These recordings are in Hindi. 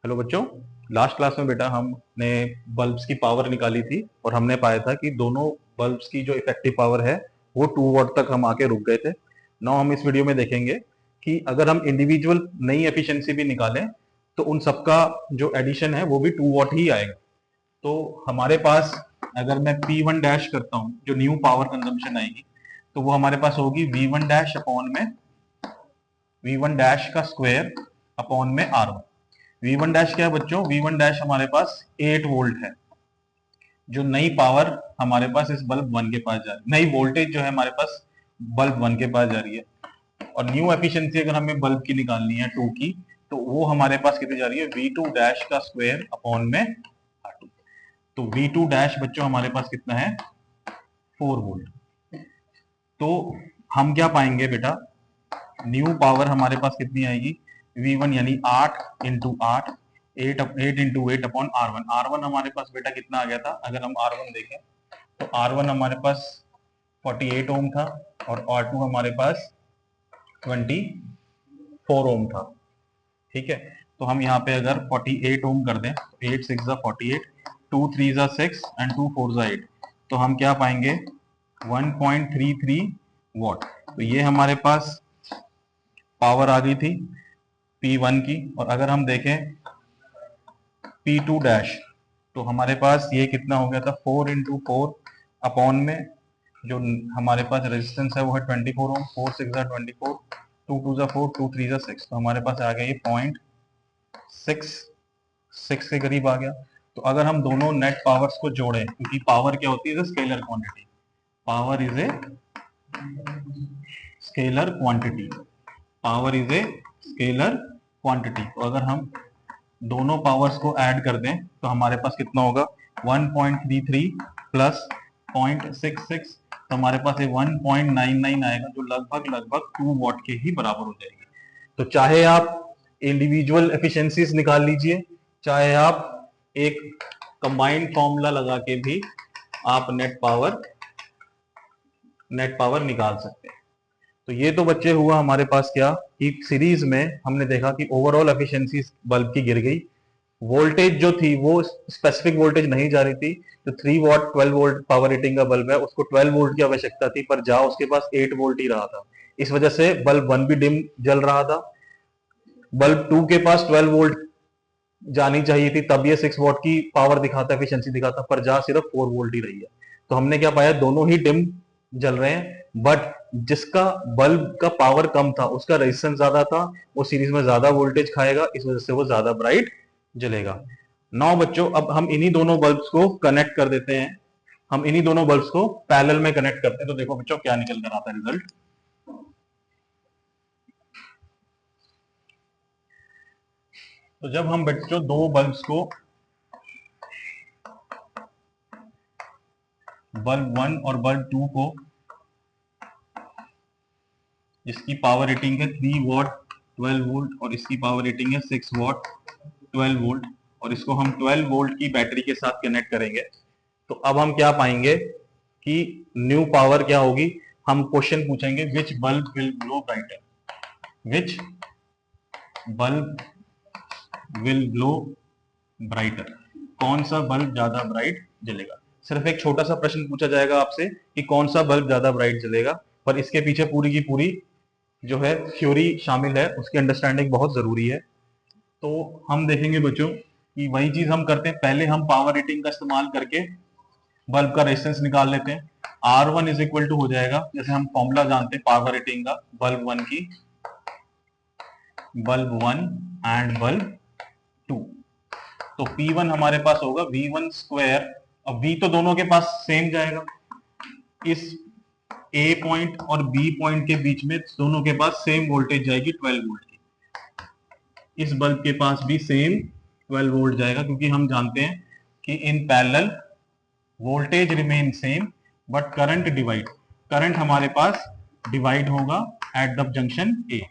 हेलो बच्चों, लास्ट क्लास में बेटा हमने बल्ब्स की पावर निकाली थी और हमने पाया था कि दोनों बल्ब्स की जो इफेक्टिव पावर है वो 2 वॉट तक हम आके रुक गए थे। नाउ हम इस वीडियो में देखेंगे कि अगर हम इंडिविजुअल नई एफिशिएंसी भी निकालें तो उन सबका जो एडिशन है वो भी 2 वॉट ही आएगा। तो हमारे पास अगर मैं P1 डैश करता हूँ, जो न्यू पावर कंजम्पशन आएगी, तो वो हमारे पास होगी V1 डैश अपॉन में V1 डैश का स्क्वायर अपॉन में R1। V1 डैश क्या है बच्चों? V1 डैश हमारे पास 8 वोल्ट है, जो नई पावर हमारे पास इस बल्ब 1 के पास जा रही है, नई वोल्टेज जो है हमारे पास बल्ब 1 के पास जा रही है। और न्यू एफिशिएंसी अगर हमें बल्ब की निकालनी है 2 की, तो वो हमारे पास कितनी जा रही है? V2 डैश का स्क्वायर अपॉन में R2। तो V2 डैश बच्चों हमारे पास कितना है? 4 वोल्ट। तो हम क्या पाएंगे बेटा? न्यू पावर हमारे पास कितनी आएगी? V1 यानी 8 into 8, 8 into 8 upon R1। R1 हमारे पास बेटा कितना आ गया था? अगर हम R1 देखें तो R1 हमारे पास 48 ओम था और R2 हमारे पास 24 ओम था। ठीक है, तो हम यहाँ पे अगर 48 ओम कर दें तो 8 6 48, 2 3 6 एंड 2 4 8, तो हम क्या पाएंगे? 1.33 वॉट। तो ये हमारे पास पावर आ गई थी P1 की। और अगर हम देखें P2 डैश, तो हमारे पास ये कितना हो गया था? 4 इंटू 4 अपॉन में जो हमारे पास रेजिस्टेंस है वो है 24 ओम। 4 6 24, 2 2 4, 2 3 6, तो हमारे पास आ गया ये 0.66 के करीब आ गया। तो अगर हम दोनों नेट पावर्स को जोड़ें, क्योंकि पावर क्या होती है? Scalar quantity. Power is a scalar quantity. Power is a scalar quantity. तो अगर हम दोनों पावर्स को ऐड कर दें तो हमारे पास कितना होगा? 1.33 प्लस 0.66, तो हमारे पास ये 1.99 आएगा, जो लगभग लगभग 2 वॉट के ही बराबर हो जाएगी। तो चाहे आप इंडिविजुअल एफिशिएंसीज निकाल लीजिए, चाहे आप एक कंबाइंड फॉर्मूला लगा के भी आप नेट पावर निकाल सकते हैं। तो ये तो बच्चे हुआ हमारे पास क्या कि सीरीज में हमने देखा कि ओवरऑल एफिशिएंसी बल्ब की गिर गई। वोल्टेज जो थी वो स्पेसिफिक वोल्टेज नहीं जा रही थी। तो 3 वॉट 12 वोल्ट पावर रेटिंग का बल्ब है, उसको 12 वोल्ट की आवश्यकता थी, पर जा उसके पास 8 वोल्ट ही रहा था। इस वजह से बल्ब 1 भी डिम जल रहा था। बल्ब 2 के पास 12 वोल्ट जानी चाहिए थी, तब ये 6 वॉट की पावर दिखाता, एफिशिएंसी दिखाता, पर जा सिर्फ 4 वोल्ट ही रही है। तो हमने क्या पाया? दोनों ही डिम जल रहे हैं, बट जिसका बल्ब का पावर कम था उसका रेजिस्टेंस ज्यादा था, वो सीरीज में ज्यादा वोल्टेज खाएगा, इस वजह से वो ज्यादा ब्राइट जलेगा। नौ बच्चों, अब हम इन्हीं दोनों बल्ब्स को कनेक्ट कर देते हैं। हम इन्हीं दोनों बल्ब्स को पैरेलल में कनेक्ट करते हैं, तो देखो बच्चों क्या निकल कर आता है रिजल्ट। तो जब हम बच्चों दो बल्ब्स को, बल्ब 1 और बल्ब 2 को, जिसकी पावर रेटिंग है 3 वॉट 12 वोल्ट और इसकी पावर रेटिंग है 6 वॉट 12 वोल्ट, और इसको हम 12 वोल्ट की बैटरी के साथ कनेक्ट करेंगे, तो अब हम क्या पाएंगे कि न्यू पावर क्या होगी? हम क्वेश्चन पूछेंगे, which bulb will glow brighter? Which bulb will glow brighter? कौन सा बल्ब ज्यादा ब्राइट जलेगा? सिर्फ एक छोटा सा प्रश्न पूछा जाएगा आपसे कि कौन सा बल्ब ज्यादा ब्राइट जलेगा, पर इसके पीछे पूरी की पूरी जो है थ्योरी शामिल है, उसकी अंडरस्टैंडिंग बहुत जरूरी है। तो हम देखेंगे बच्चों कि वही चीज हम करते हैं, पहले हम पावर रेटिंग का इस्तेमाल करके बल्ब का रेजिस्टेंस निकाल लेते हैं। R1 इज इक्वल टू हो जाएगा, जैसे हम फॉर्मूला जानते हैं पावर रेटिंग का, बल्ब 1 की, बल्ब 1 एंड बल्ब 2। तो P1 हमारे पास होगा V1 स्क्वायर। अब V तो दोनों के पास सेम जाएगा, इस A पॉइंट और B पॉइंट के बीच में दोनों के पास सेम वोल्टेज जाएगी 12 वोल्ट की। इस बल्ब के पास भी सेम 12 वोल्ट जाएगा, क्योंकि हम जानते हैं कि in parallel voltage remain same but current divide. Current हमारे पास डिवाइड होगा at the junction A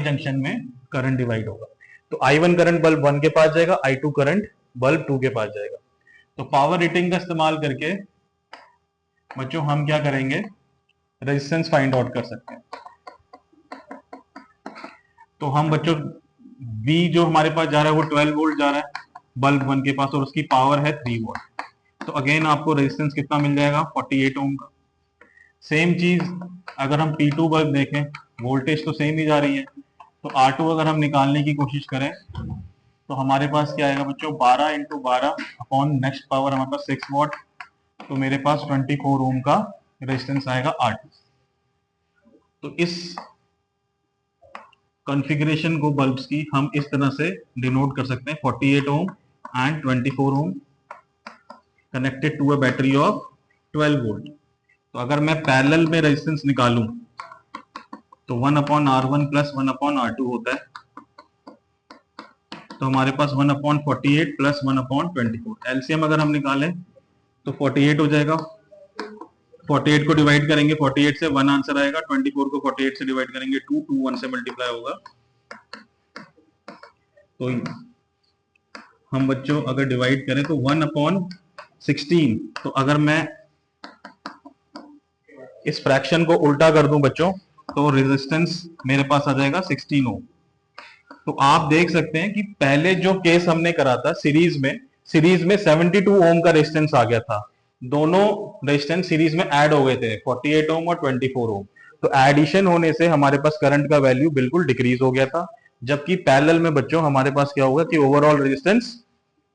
junction में करंट डिवाइड होगा। तो I1 करंट बल्ब 1 के पास जाएगा, I2 करंट बल्ब 2 के पास जाएगा। तो पावर रेटिंग का इस्तेमाल करके बच्चों हम क्या करेंगे? रेजिस्टेंस फाइंड आउट कर सकते हैं। तो हम बच्चों V जो हमारे पास जा रहा है वो 12 वोल्ट जा रहा है बल्ब 1 के पास और उसकी पावर है 3 वोल्ट। तो अगेन आपको रेजिस्टेंस कितना मिल जाएगा 48 ओम का। सेम चीज अगर हम P2 बल्ब देखें, वोल्टेज तो सेम ही जा रही है, तो R2 अगर हम निकालने की कोशिश करें तो हमारे पास क्या आएगा बच्चों 12 इंटू 12 अपॉन नेक्स्ट पावर हमारे पास 6 वॉट, तो मेरे पास 24 ओम का रेजिस्टेंस आएगा R2। तो इस कॉन्फ़िगरेशन को बल्ब्स की हम इस तरह से डिनोट कर सकते हैं 48 ohm and 24 ohm connected to a battery of 12 volt. तो अगर मैं पैरेलल में रेजिस्टेंस निकालूं तो 1/R1 प्लस 1/R2 होता है, तो हमारे पास 1/48 प्लस 1/24। एलसीएम अगर हम निकालें तो 48 हो जाएगा, 48 को डिवाइड करेंगे 48 से 1 आंसर आएगा, 24 को 48 से डिवाइड करेंगे 2, 1 से मल्टीप्लाई होगा। तो हम बच्चों अगर डिवाइड करें तो 1/16, तो अगर मैं इस फ्रैक्शन को उल्टा कर दूं बच्चों तो रेजिस्टेंस मेरे पास आ जाएगा 16 ओम। तो आप देख सकते हैं कि पहले जो केस हमने करा था सीरीज में 72 ओम का रेजिस्टेंस आ गया था, दोनों रेजिस्टेंस सीरीज में ऐड हो गए थे 48 ओम और 24 ओम। तो एडिशन होने से हमारे पास करंट का वैल्यू बिल्कुल डिक्रीज हो गया था, जबकि पैरेलल में बच्चों हमारे पास क्या होगा कि ओवरऑल रेजिस्टेंस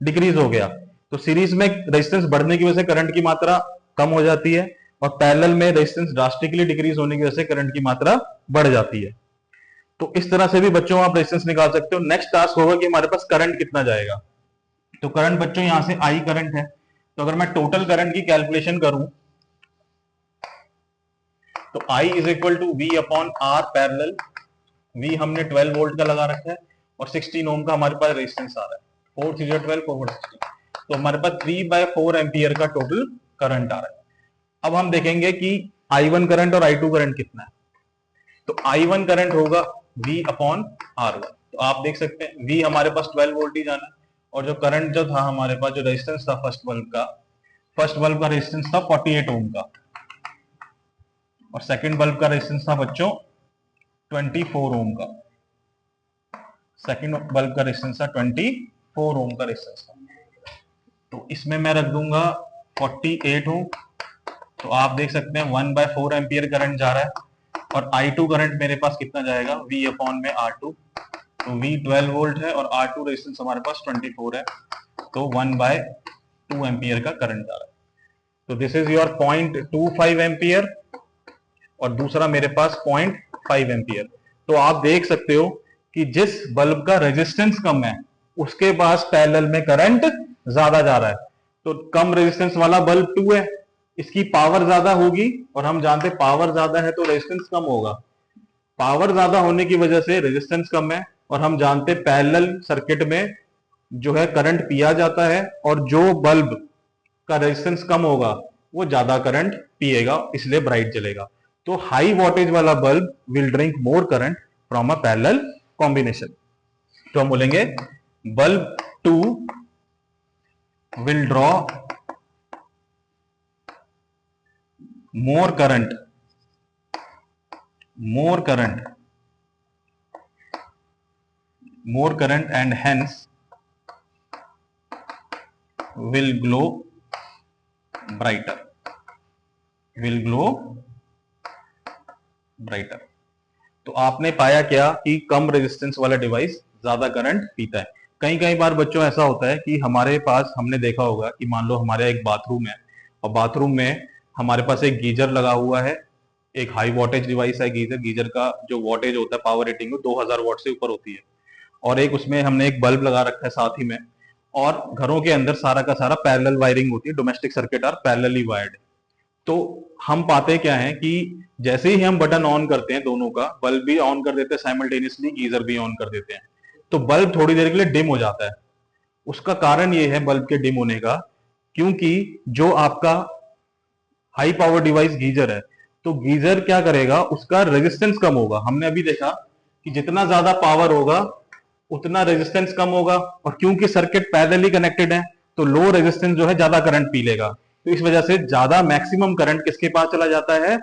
डिक्रीज हो गया। तो सीरीज में रेजिस्टेंस बढ़ने की वजह से करंट की मात्रा कम हो जाती है और पैरेलल में रेजिस्टेंस ड्रास्टिकली डिक्रीज होने की वजह से करंट की मात्रा बढ़ जाती है। तो इस तरह से भी बच्चों आप रेजिस्टेंस निकाल सकते हो। नेक्स्ट टास्क होगा कि हमारे पास करंट कितना जाएगा। तो करंट बच्चों यहां से आई करंट है, तो अगर मैं टोटल करंट की कैलकुलेशन करूं तो I is equal to V upon R parallel. V हमने 12 वोल्ट का लगा रखा है और 16 ओम का हमारे पास रेजिस्टेंस आ रहा है, 4 3 12 4 16, तो हमारे पास 3/4 एम्पियर का टोटल करंट आ रहा है। अब हम देखेंगे कि I1 करंट और I2 करंट कितना है। तो I1 करंट होगा V अपॉन R1। तो आप देख सकते हैं V हमारे पास 12 वोल्ट ही जाना है और जो करंट जो था हमारे पास, जो रेजिस्टेंस था फर्स्ट बल्ब का रेजिस्टेंस था 48 ओम का और सेकंड बल्ब का रेजिस्टेंस था बच्चों 24 ओम का। सेकंड बल्ब का रेजिस्टेंस था 24 ओम का रेजिस्टेंस था। तो इसमें मैं रख दूंगा 48 ओम। तो आप देख सकते हैं 1/4 एम्पियर करंट जा रहा है और I2 करंट मेरे पास कितना जाएगा V अपॉन में R2। तो V 12 वोल्ट है और R2 रेजिस्टेंस हमारे पास 24 है, तो 1/2 एम्पियर का करंट जा रहा है। तो दिस इज योर 0.25 एम्पियर और दूसरा मेरे पास 0.5 एम्पियर। तो आप देख सकते हो कि जिस बल्ब का रेजिस्टेंस कम है उसके पास पैरेलल में करंट ज्यादा जा रहा है। तो कम रेजिस्टेंस वाला बल्ब 2 है, इसकी पावर ज्यादा होगी और हम जानते हैं पावर ज्यादा है तो रेजिस्टेंस कम होगा। पावर ज्यादा होने की वजह से रेजिस्टेंस कम है और हम जानते हैं पैरेलल सर्किट में जो है करंट पिया जाता है और जो बल्ब का रेजिस्टेंस कम होगा वो ज्यादा करंट पिएगा, इसलिए ब्राइट जलेगा। तो हाई वोल्टेज वाला bulb will drink more current from a parallel combination. तो हम बोलेंगे bulb 2 will draw more current and hence will glow brighter तो आपने पाया क्या कि कम रेजिस्टेंस वाला डिवाइस ज्यादा करंट पीता है। कई बार बच्चों ऐसा होता है कि हमारे पास, हमने देखा होगा कि मान लो हमारा एक बाथरूम है और बाथरूम में हमारे पास एक गीजर लगा हुआ है, एक हाई वोल्टेज डिवाइस है गीजर का जो वोल्टेज होता है पावर रेटिंग 2000 वॉट से ऊपर होती है, और एक उसमें हमने एक बल्ब लगा रखा है साथ ही में, और घरों के अंदर सारा का सारा पैरेलल वायरिंग होती है, domestic circuit are parallelly wired. तो हम पाते क्या है कि जैसे ही हम बटन ऑन करते हैं दोनों का, बल्ब भी ऑन कर देते हैं साइमल्टेनियसली, गीजर भी ऑन कर देते हैं, तो बल्ब थोड़ी देर के लिए डिम हो जाता है। उसका कारण ये है बल्ब के डिम होने का, क्योंकि जो आपका हाई पावर डिवाइस गीजर है, तो गीजर क्या करेगा, उसका रेजिस्टेंस कम होगा। हमने अभी देखा कि जितना ज्यादा पावर होगा उतना रेजिस्टेंस कम होगा, और क्योंकि सर्किट पैरेलली कनेक्टेड है तो लो रेजिस्टेंस जो है ज्यादा करंट पी लेगा। तो इस वजह से ज्यादा मैक्सिमम करंट किसके पास चला जाता है,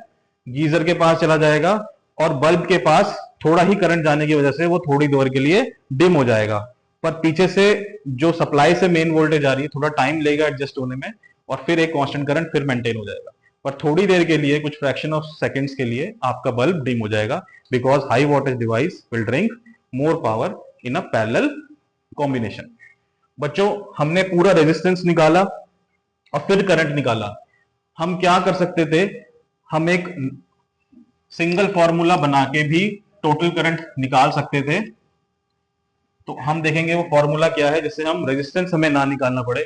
गीजर के पास चला जाएगा, और बल्ब के पास थोड़ा ही करंट जाने की वजह से वो थोड़ी देर के लिए डिम हो जाएगा, पर पीछे से जो सप्लाई से मेन वोल्टेज आ रही है थोड़ा टाइम लेगा एडजस्ट होने में, और फिर एक कांस्टेंट करंट फिर मेंटेन हो जाएगा। पर थोड़ी देर के लिए, कुछ फ्रैक्शन ऑफ सेकंड्स के लिए आपका बल्ब डिम हो जाएगा, because high voltage device will drink more power in a parallel combination. बच्चों, हमने पूरा रेजिस्टेंस निकाला और फिर करंट निकाला। हम क्या कर सकते थे, हम एक सिंगल फॉर्मूला बना के भी टोटल करंट निकाल सकते थे। तो हम देखेंगे वो फॉर्मूला क्या है, जिससे हम रेजिस्टेंस हमें ना निकालना पड़े।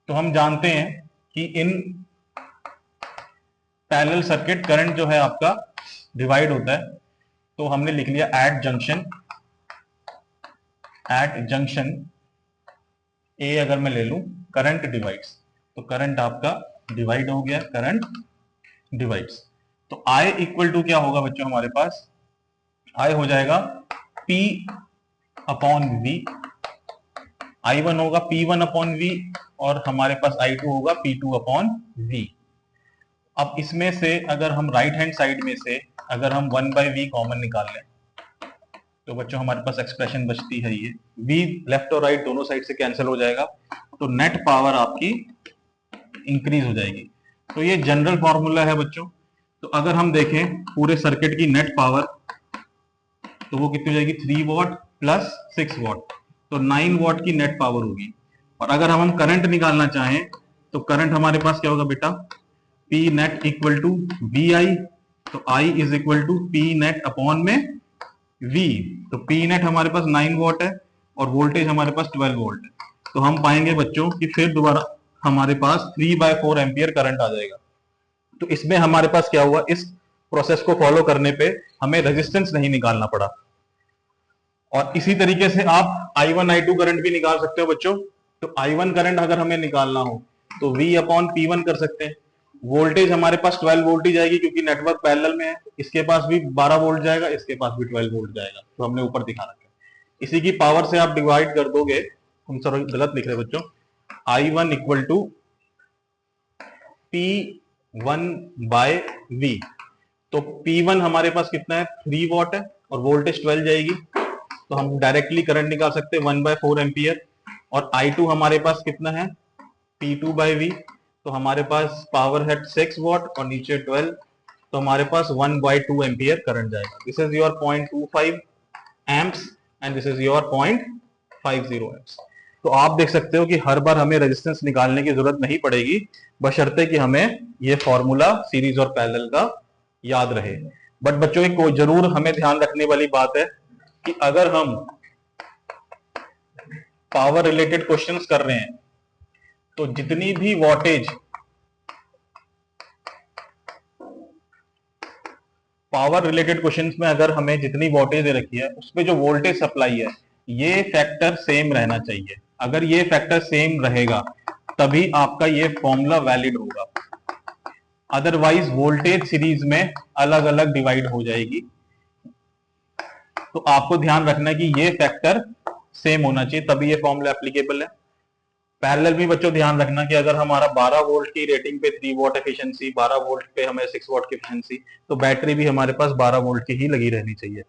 तो हम जानते हैं कि इन पैरेलल सर्किट करंट जो है आपका डिवाइड होता है। तो हमने लिख लिया एट जंक्शन ए अगर मैं ले लूं, करंट डिवाइड्स, तो करंट आपका डिवाइड हो गया, करंट डिवाइड्स। तो I इक्वल टू क्या होगा बच्चों हमारे पास, I हो जाएगा P अपॉन V, I1 होगा P1 अपॉन V, और हमारे पास I2 होगा P2 अपॉन V। अब इसमें से अगर हम राइट हैंड साइड में से अगर हम 1/V कॉमन निकाल लें, तो बच्चों हमारे पास एक्सप्रेशन बचती है ये V लेफ्ट और राइट दोनों साइड से कैंसिल हो जाएगा, तो नेट पावर आपकी इंक्रीज हो जाएगी। तो ये जनरल फॉर्मूला है बच्चों। तो अगर हम देखें पूरे सर्किट की नेट पावर, तो वो कितनी हो जाएगी, 3 वॉट प्लस 6 वॉट, तो 9 वॉट की नेट पावर होगी। और अगर हम करंट निकालना चाहें तो करंट हमारे पास क्या होगा बेटा, P net equal to VI, तो I is equal to P net upon में V। तो P नेट हमारे पास 9 वॉट है और वोल्टेज हमारे पास 12 वोल्ट है। तो हम पाएंगे बच्चों कि फिर दोबारा हमारे पास 3/4 एम्पियर करंट आ जाएगा। तो इसमें हमारे पास क्या हुआ, इस प्रोसेस को फॉलो करने पे हमें रेजिस्टेंस नहीं निकालना पड़ा। और इसी तरीके से आप I1 I2 करंट भी निकाल सकते हो बच्चों। तो I1 करंट अगर हमें निकालना हो तो V अपॉन P1 कर सकते हैं। वोल्टेज हमारे पास 12 वोल्ट ही जाएगी क्योंकि नेटवर्क पैरेलल में है, इसके पास भी 12 वोल्ट जाएगा, इसके पास भी 12 वोल्ट जाएगा, तो हमने ऊपर दिखा रखा है। इसी की पावर से आप डिवाइड कर दोगे, हम सर गलत लिख रहे बच्चों, I1 इक्वल टू P1/V। तो P1 हमारे पास कितना है, 3 वॉट है और वोल्टेज 12 जाएगी, तो हम डायरेक्टली करंट निकाल सकते हैं 1/4 एम्पियर। और I2 हमारे पास कितना है, P2/V, तो हमारे पास पावर है 6 वॉट और नीचे 12, तो हमारे पास 1/2 एम्पियर करंट जाएगा। This is your 0.25 amps and this is your 0.50 amps. तो आप देख सकते हो कि हर बार हमें रेजिस्टेंस निकालने की जरूरत नहीं पड़ेगी, बशर्ते कि हमें ये फॉर्मूला सीरीज और पैरेलल का याद रहे। बट बच्चों एक जरूर हमें ध्यान रखने वाली बात है कि अगर हम पावर रिलेटेड क्वेश्चंस कर रहे हैं तो जितनी भी वॉटेज पावर रिलेटेड क्वेश्चंस में अगर हमें जितनी वोल्टेज दे रखी है उसमें जो वोल्टेज सप्लाई है ये फैक्टर सेम रहना चाहिए। अगर ये फैक्टर सेम रहेगा तभी आपका ये फॉर्मूला वैलिड होगा, अदरवाइज वोल्टेज सीरीज में अलग अलग डिवाइड हो जाएगी। तो आपको ध्यान रखना है कि ये फैक्टर सेम होना चाहिए तभी ये फॉर्मूला एप्लीकेबल है। पैरेलल भी बच्चों ध्यान रखना कि अगर हमारा 12 वोल्ट की रेटिंग पे 3 वॉट एफिशिएंसी, 12 वोल्ट पे हमें 6 वॉट की एफिशिएंसी, तो बैटरी भी हमारे पास 12 वोल्ट की ही लगी रहनी चाहिए।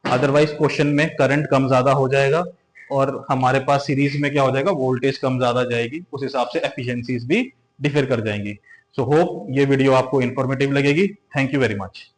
अदरवाइज क्वेश्चन में करंट कम ज्यादा हो जाएगा और हमारे पास सीरीज में क्या हो जाएगा, वोल्टेज कम ज्यादा जाएगी, उस हिसाब से एफिशिएंसीज भी डिफर कर जाएंगी। सो होप ये वीडियो आपको इंफॉर्मेटिव लगेगी। Thank you very much.